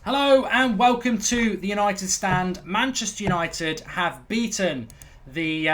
Hello and welcome to the United Stand. Manchester United have beaten the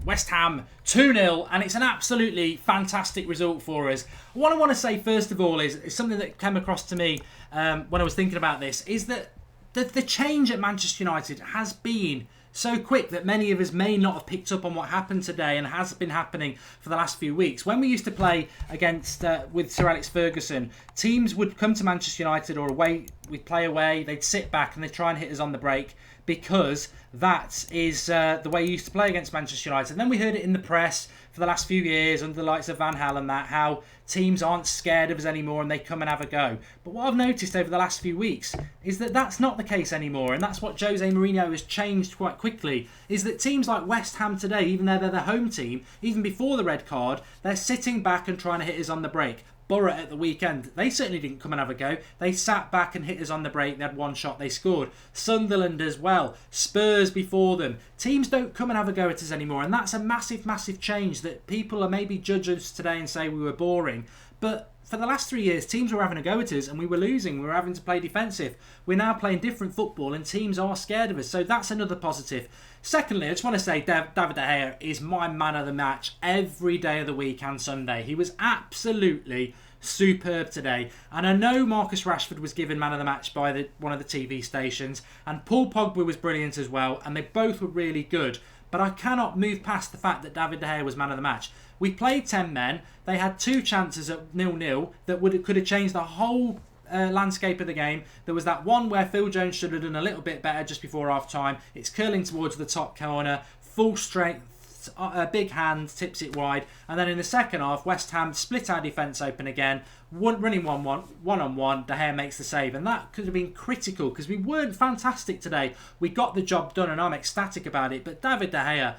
West Ham 2-0 and it's an absolutely fantastic result for us. What I want to say first of all is something that came across to me when I was thinking about this, is that the change at Manchester United has been so quick that many of us may not have picked up on what happened today and has been happening for the last few weeks. When we used to play against with Sir Alex Ferguson, teams would come to Manchester United or away, we'd play away, they'd sit back and they'd try and hit us on the break because that is the way you used to play against Manchester United. And then we heard it in the press for the last few years under the likes of Van Gaal and that, how teams aren't scared of us anymore and they come and have a go. But what I've noticed over the last few weeks is that that's not the case anymore, and that's what Jose Mourinho has changed quite quickly, is that teams like West Ham today, even though they're the home team, even before the red card, they're sitting back and trying to hit us on the break. Borough at the weekend, they certainly didn't come and have a go. They sat back and hit us on the break. They had one shot, they scored. Sunderland as well. Spurs before them. Teams don't come and have a go at us anymore, and that's a massive, massive change that people are maybe judge us today and say we were boring. But for the last 3 years, teams were having a go at us and we were losing. We were having to play defensive. We're now playing different football and teams are scared of us. So that's another positive. Secondly, I just want to say David De Gea is my man of the match every day of the week and Sunday. He was absolutely superb today. And I know Marcus Rashford was given man of the match by one of the TV stations. And Paul Pogba was brilliant as well. And they both were really good. But I cannot move past the fact that David De Gea was man of the match. We played 10 men. They had 2 chances at 0-0 that could have changed the whole landscape of the game. There was that one where Phil Jones should have done a little bit better just before half time. It's curling towards the top corner, full strength, a big hand, tips it wide. And then in the second half, West Ham split our defence open again, running one-on-one. De Gea makes the save, and that could have been critical because we weren't fantastic today. We got the job done and I'm ecstatic about it. But David De Gea,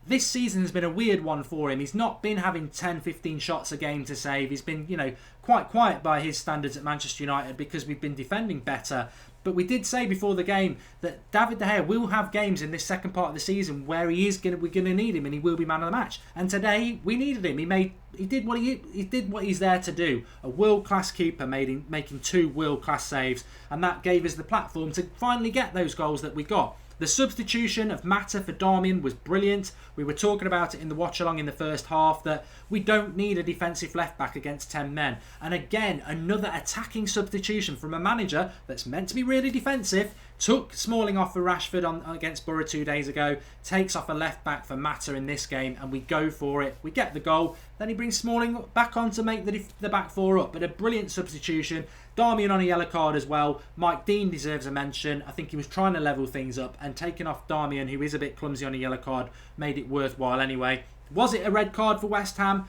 this season has been a weird one for him. He's not been having 10, 15 shots a game to save. He's been, quite quiet by his standards at Manchester United because we've been defending better. But we did say before the game that David De Gea will have games in this second part of the season where we're going to need him and he will be man of the match. And today we needed him. He did what he's there to do. A world-class keeper making 2 world-class saves, and that gave us the platform to finally get those goals that we got. The substitution of Mata for Darmian was brilliant. We were talking about it in the watch-along in the first half that we don't need a defensive left-back against 10 men. And again, another attacking substitution from a manager that's meant to be really defensive. Took Smalling off for Rashford against Borough 2 days ago. Takes off a left-back for Mata in this game, and we go for it. We get the goal. Then he brings Smalling back on to make the back 4 up. But a brilliant substitution. Darmian on a yellow card as well. Mike Dean deserves a mention. I think he was trying to level things up, and taking off Darmian, who is a bit clumsy on a yellow card, made it worthwhile anyway. Was it a red card for West Ham?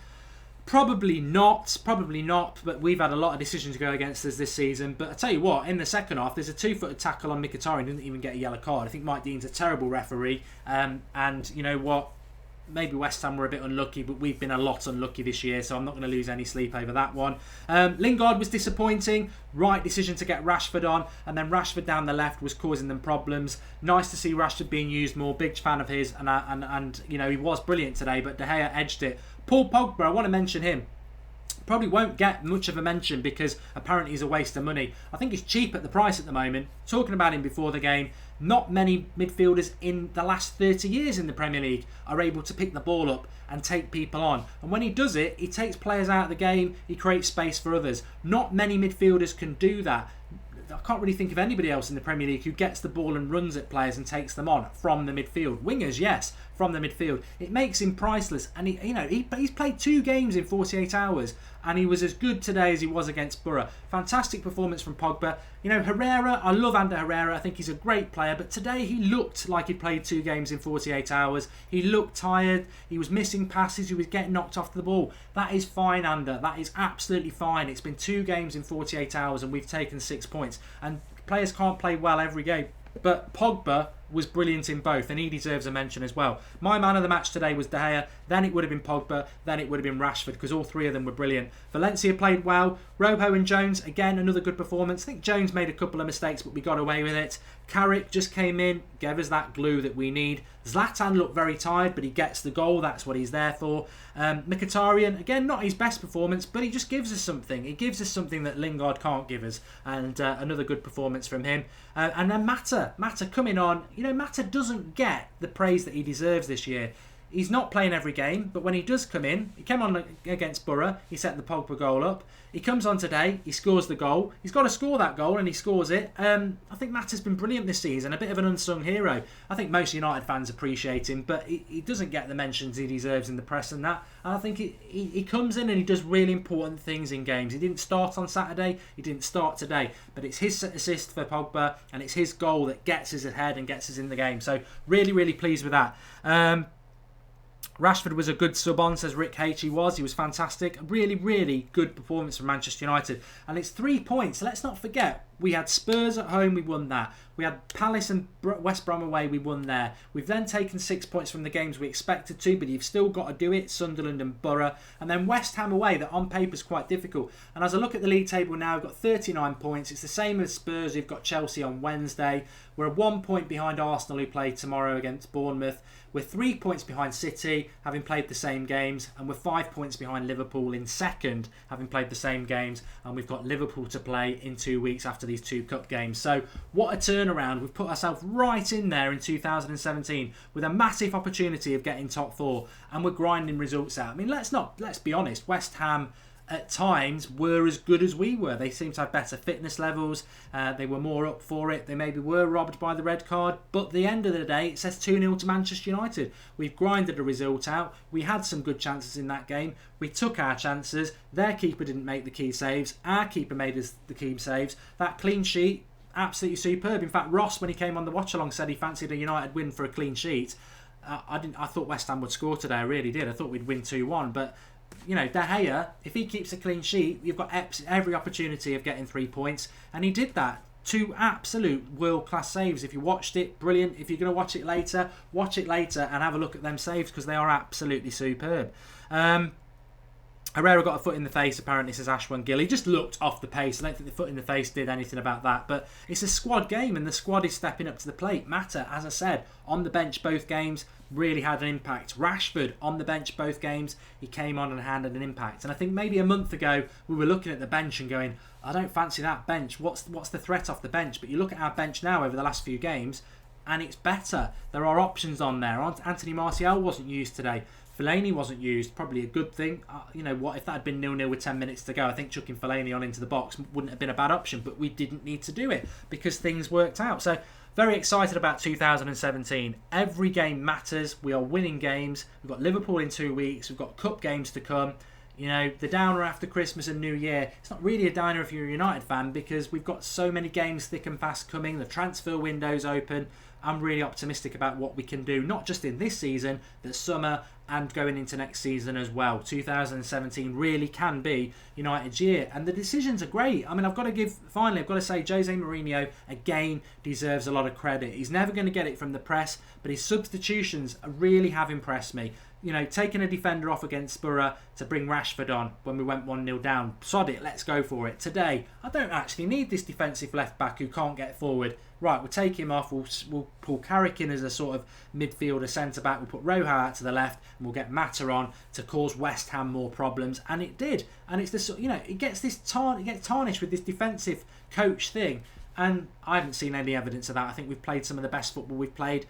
Probably not, but we've had a lot of decisions go against us this season. But I tell you what, in the second half, there's a 2-footed tackle on Mkhitaryan, didn't even get a yellow card. I think Mike Dean's a terrible referee, and you know what? Maybe West Ham were a bit unlucky, but we've been a lot unlucky this year, so I'm not going to lose any sleep over that one. Lingard was disappointing. Right decision to get Rashford on, and then Rashford down the left was causing them problems. Nice to see Rashford being used more. Big fan of his, and he was brilliant today, but De Gea edged it. Paul Pogba, I want to mention him. Probably won't get much of a mention because apparently he's a waste of money. I think he's cheap at the price at the moment. Talking about him before the game, not many midfielders in the last 30 years in the Premier League are able to pick the ball up and take people on. And when he does it, he takes players out of the game, he creates space for others. Not many midfielders can do that. I can't really think of anybody else in the Premier League who gets the ball and runs at players and takes them on from the midfield. Wingers, yes, from the midfield. It makes him priceless. And he's played 2 games in 48 hours, and he was as good today as he was against Borough. Fantastic performance from Pogba. Herrera, I love Ander Herrera. I think he's a great player, but today he looked like he'd played 2 games in 48 hours. He looked tired. He was missing passes. He was getting knocked off the ball. That is fine, Ander. That is absolutely fine. It's been 2 games in 48 hours and we've taken 6 points. And players can't play well every game. But Pogba was brilliant in both, and he deserves a mention as well. My man of the match today was De Gea, then it would have been Pogba, then it would have been Rashford, because all three of them were brilliant. Valencia played well. Rojo and Jones, again, another good performance. I think Jones made a couple of mistakes, but we got away with it. Carrick just came in, gave us that glue that we need. Zlatan looked very tired, but he gets the goal. That's what he's there for. Mkhitaryan, again, not his best performance, but he just gives us something. He gives us something that Lingard can't give us. And another good performance from him. And then Mata coming on. You know, Mata doesn't get the praise that he deserves this year. He's not playing every game, but when he does come in, he came on against Borough, he set the Pogba goal up. He comes on today, he scores the goal. He's got to score that goal, and he scores it. I think Mata's been brilliant this season, a bit of an unsung hero. I think most United fans appreciate him, but he doesn't get the mentions he deserves in the press and that. And I think he comes in and he does really important things in games. He didn't start on Saturday, he didn't start today, but it's his assist for Pogba, and it's his goal that gets us ahead and gets us in the game. So really, really pleased with that. Rashford was a good sub on, says Rick H. He was fantastic. A really, really good performance from Manchester United. And it's 3 points. Let's not forget, we had Spurs at home, we won that. We had Palace and West Brom away, we won there. We've then taken 6 points from the games we expected to, but you've still got to do it. Sunderland and Borough. And then West Ham away, that on paper is quite difficult. And as I look at the league table now, we've got 39 points. It's the same as Spurs, who've got Chelsea on Wednesday. We're 1 point behind Arsenal, who play tomorrow against Bournemouth. We're 3 points behind City, having played the same games. And we're 5 points behind Liverpool in second, having played the same games. And we've got Liverpool to play in 2 weeks after these 2 cup games. So what a turnaround. We've put ourselves right in there in 2017 with a massive opportunity of getting top 4, and we're grinding results out. I mean, let's be honest, West Ham at times were as good as we were. They seemed to have better fitness levels. They were more up for it. They maybe were robbed by the red card, but at the end of the day, it says 2-0 to Manchester United. We've grinded a result out. We had some good chances in that game. We took our chances. Their keeper didn't make the key saves. Our keeper made us the key saves. That clean sheet, absolutely superb. In fact, Ross, when he came on the watch along, said he fancied a United win for a clean sheet. I thought West Ham would score today. I really did. I thought we'd win 2-1, but you know, De Gea, if he keeps a clean sheet, you've got every opportunity of getting 3 points, and he did that. 2 absolute world-class saves. If you watched it, brilliant. If you're going to watch it later and have a look at them saves, because they are absolutely superb. Herrera got a foot in the face, apparently, says Ashwan Gill. He just looked off the pace. I don't think the foot in the face did anything about that. But it's a squad game, and the squad is stepping up to the plate. Mata, as I said, on the bench both games, really had an impact. Rashford, on the bench both games, he came on and had an impact. And I think maybe a month ago, we were looking at the bench and going, I don't fancy that bench. What's the threat off the bench? But you look at our bench now over the last few games, and it's better. There are options on there. Anthony Martial wasn't used today. Fellaini wasn't used, probably a good thing. You know what, if that had been 0-0 with 10 minutes to go, I think chucking Fellaini on into the box wouldn't have been a bad option, but we didn't need to do it because things worked out. So very excited about 2017. Every game matters. We are winning games. We've got Liverpool in 2 weeks. We've got cup games to come. You know, the downer after Christmas and New Year, it's not really a downer if you're a United fan, because we've got so many games thick and fast coming. The transfer window's open. I'm really optimistic about what we can do, not just in this season, but summer and going into next season as well. 2017 really can be United's year, and the decisions are great. I mean, I've got to say, Jose Mourinho again deserves a lot of credit. He's never going to get it from the press, but his substitutions really have impressed me. You know, taking a defender off against Borough to bring Rashford on when we went 1-0 down. Sod it, let's go for it. Today, I don't actually need this defensive left-back who can't get forward. Right, we'll take him off. We'll pull Carrick in as a sort of midfielder centre-back. We'll put Rojo out to the left, and we'll get Mata on to cause West Ham more problems. And it did. And it's this, you know, it gets tarnished with this defensive coach thing. And I haven't seen any evidence of that. I think we've played some of the best football we've played.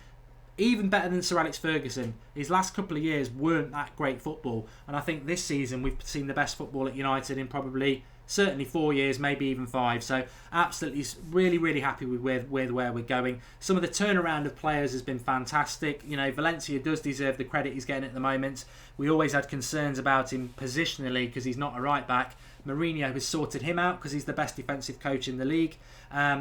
Even better than Sir Alex Ferguson. His last couple of years weren't that great football, and I think this season we've seen the best football at United in probably certainly 4 years, maybe even 5. So absolutely, really, really happy with where we're going. Some of the turnaround of players has been fantastic. You know, Valencia does deserve the credit he's getting at the moment. We always had concerns about him positionally because he's not a right back. Mourinho has sorted him out because he's the best defensive coach in the league.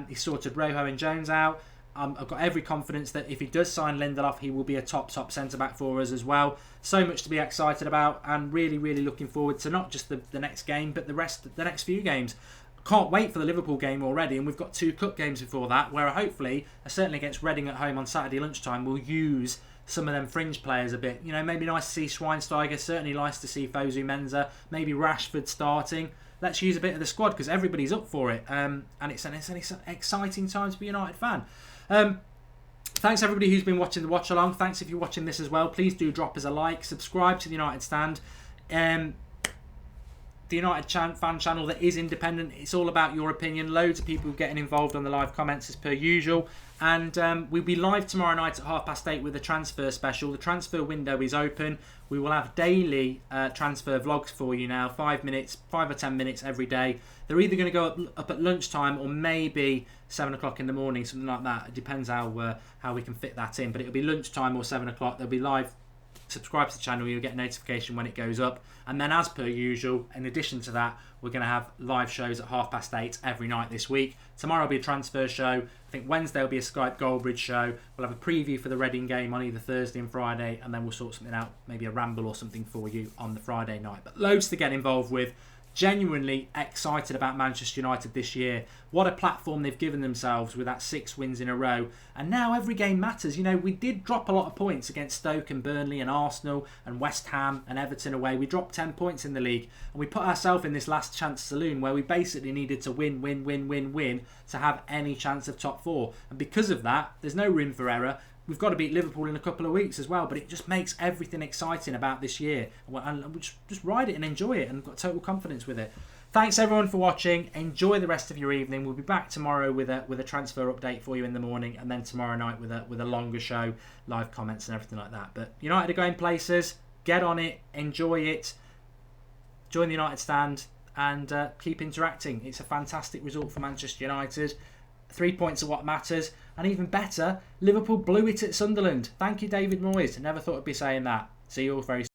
He sorted Rojo and Jones out. I've got every confidence that if he does sign Lindelof, he will be a top centre-back for us as well. So much to be excited about, and really, really looking forward to not just the next game, but the next few games. Can't wait for the Liverpool game already, and we've got 2 cup games before that, where hopefully, certainly against Reading at home on Saturday lunchtime, we'll use some of them fringe players a bit. You know, maybe nice to see Schweinsteiger, certainly nice to see Fosu Mensah, maybe Rashford starting. Let's use a bit of the squad because everybody's up for it, and it's an exciting time to be a United fan. Thanks everybody who's been watching the watch along. Thanks if you're watching this as well. Please do drop us a like, subscribe to the United Stand. The United fan channel that is independent. It's all about your opinion. Loads of people getting involved on the live comments as per usual. And we'll be live tomorrow night at 8:30 with a transfer special. The transfer window is open. We will have daily transfer vlogs for you now. 5 or 10 minutes every day. They're either going to go up at lunchtime or maybe 7 o'clock in the morning, something like that. It depends how we can fit that in. But it'll be lunchtime or 7 o'clock. They'll be live. Subscribe to the channel, you'll get a notification when it goes up. And then as per usual, in addition to that, we're going to have live shows at 8:30 every night this week. Tomorrow will be a transfer show. I think Wednesday will be a Skype Goldbridge show. We'll have a preview for the Reading game on either Thursday and Friday, and then we'll sort something out, maybe a ramble or something for you on the Friday night. But loads to get involved with. Genuinely excited about Manchester United this year. What a platform they've given themselves with that 6 wins in a row. And now every game matters. You know, we did drop a lot of points against Stoke and Burnley and Arsenal and West Ham and Everton away. We dropped 10 points in the league. And we put ourselves in this last chance saloon where we basically needed to win to have any chance of top 4. And because of that, there's no room for error. We've got to beat Liverpool in a couple of weeks as well, but it just makes everything exciting about this year. And we just ride it and enjoy it, and I've got total confidence with it. Thanks everyone for watching. Enjoy the rest of your evening. We'll be back tomorrow with a transfer update for you in the morning, and then tomorrow night with a longer show, live comments and everything like that. But United are going places. Get on it. Enjoy it. Join the United Stand and keep interacting. It's a fantastic result for Manchester United. 3 points are what matters. And even better, Liverpool blew it at Sunderland. Thank you, David Moyes. Never thought I'd be saying that. See you all very soon.